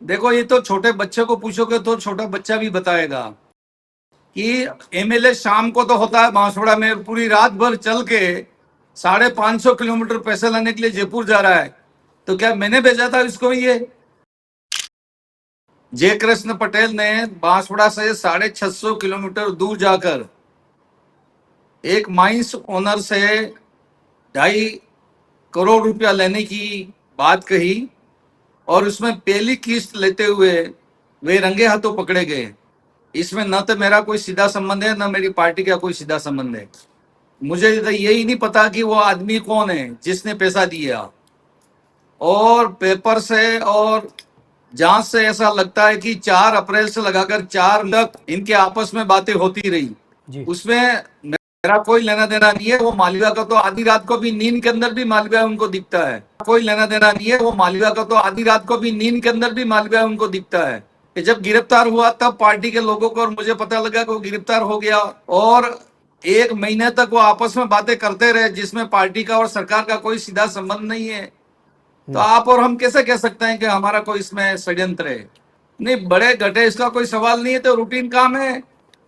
देखो, ये तो छोटे बच्चे को पूछोगे तो छोटा बच्चा भी बताएगा कि एमएलए शाम को तो होता है बांसवाड़ा में, पूरी रात भर चल के 550 किलोमीटर पैसे लाने के लिए जयपुर जा रहा है। तो क्या मैंने भेजा था इसको? ये जय कृष्ण पटेल ने बांसवाड़ा से 650 किलोमीटर दूर जाकर एक माइंस ओनर से 2.5 करोड़ रुपया लेने की बात कही, और उसमें पहली किस्त लेते हुए वे रंगे हाथों पकड़े गए। इसमें न तो मेरा कोई सीधा संबंध है, न मेरी पार्टी का कोई सीधा संबंध है। मुझे तो यही नहीं पता कि वो आदमी कौन है जिसने पैसा दिया। और पेपर से और जांच से ऐसा लगता है कि 4 अप्रैल से लगाकर 4 तक इनके आपस में बातें होती रही। जी। उसमें मेरा कोई लेना देना नहीं है। वो मालवीय का तो आधी रात को भी नींद के अंदर भी मालवीय उनको दिखता है। कोई लेना देना नहीं है। वो मालवीय का तो आधी रात को भी नींद के अंदर भी मालवीय उनको दिखता है कि जब गिरफ्तार हुआ तब पार्टी के लोगों को और मुझे पता लगा कि वो गिरफ्तार हो गया, और 1 महीने तक वो आपस में बातें करते रहे जिसमें पार्टी का और सरकार का कोई सीधा संबंध नहीं है। तो आप और हम कैसे कह सकते हैं कि हमारा कोई इसमें षड्यंत्र है? नहीं, बड़े घटे इसका कोई सवाल नहीं है। तो रूटीन काम है।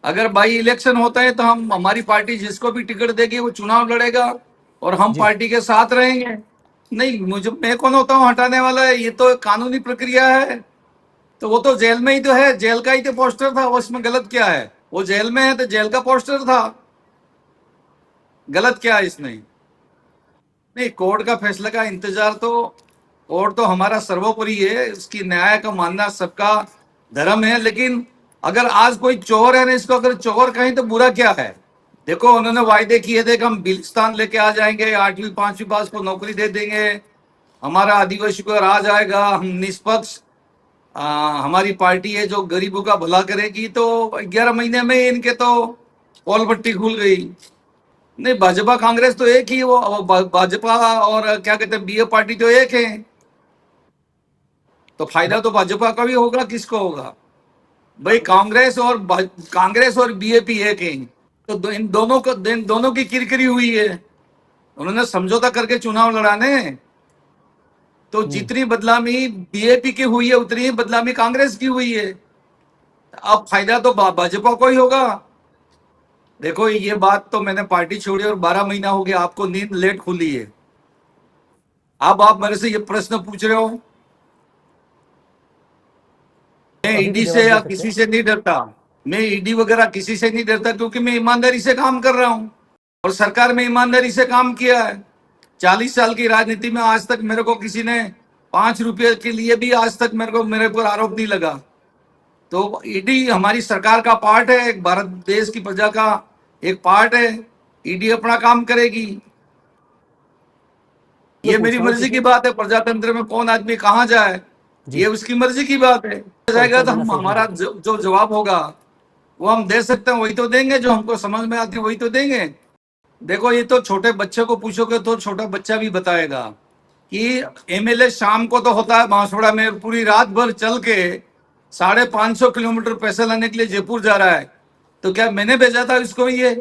अगर बाई इलेक्शन होता है तो हम, हमारी पार्टी जिसको भी टिकट देगी वो चुनाव लड़ेगा और हम जी। पार्टी के साथ रहेंगे। नहीं, मैं कौन होता हूँ हटाने वाला है? ये तो कानूनी प्रक्रिया है। तो वो तो जेल में ही तो है, जेल का ही तो पोस्टर था। उसमें गलत क्या है? वो जेल में है तो जेल का पोस्टर था, गलत क्या है इसमें? नहीं, कोर्ट का फैसले का इंतजार तो, कोर्ट तो हमारा सर्वोपरि है। इसकी न्याय का मानना सबका धर्म है। लेकिन अगर आज कोई चोर है ना, इसको अगर चोर कहें तो बुरा क्या है? देखो, उन्होंने वायदे किए थे कि हम बिलिस्तान लेके आ जाएंगे, 8वीं 5वीं पास को नौकरी दे देंगे, हमारा आदिवासी को राज आएगा, हम निष्पक्ष, हमारी पार्टी है जो गरीबों का भला करेगी। तो 11 महीने में इनके तो पोल भट्टी खुल गई। नहीं, भाजपा कांग्रेस तो एक ही, वो भाजपा और क्या कहते हैं बीए पार्टी तो एक है। तो फायदा तो भाजपा का भी होगा, किसको होगा भाई? कांग्रेस और बीएपी एक है। तो इन दोनों की किरकिरी हुई है। उन्होंने समझौता करके चुनाव लड़ाने हैं। तो जितनी बदनामी बीएपी की हुई है उतनी ही बदनामी कांग्रेस की हुई है। अब फायदा तो भाजपा को ही होगा। देखो, ये बात तो मैंने पार्टी छोड़ी और 12 महीना हो गया, आपको नींद लेट खुली है। अब आप मेरे से ये प्रश्न पूछ रहे हो। मैं अभी भी ईडी से जवाब दे या सकते किसी हैं। से नहीं डरता। मैं ईडी वगैरह किसी से नहीं डरता, क्योंकि मैं ईमानदारी से काम कर रहा हूं और सरकार में ईमानदारी से काम किया है। 40 साल की राजनीति में आज तक मेरे को किसी ने 5 रुपये के लिए भी आज तक मेरे पर आरोप नहीं लगा। तो ईडी हमारी सरकार का पार्ट है, एक भारत देश की प्रजा का एक पार्ट है। ईडी अपना काम करेगी। मैं ये पूछ मेरी रहा हूँ मर्जी की क्योंकि बात है। प्रजातंत्र में कौन आदमी कहाँ जाए, जी, ये उसकी मर्जी की बात है। का जाएगा उत्तर तो देना हम, सही नहीं हमारा है। जो जवाब होगा वो हम दे सकते हैं, वही तो देंगे। जो हमको समझ में आती है वही तो देंगे। देखो, ये तो छोटे बच्चे को पूछोगे तो छोटा बच्चा भी बताएगा कि एमएलए शाम को तो होता है बांसवाड़ा में, पूरी रात भर चल के 550 किलोमीटर पैसे लाने के लिए जयपुर जा रहा है। तो क्या मैंने भेजा था इसको? ये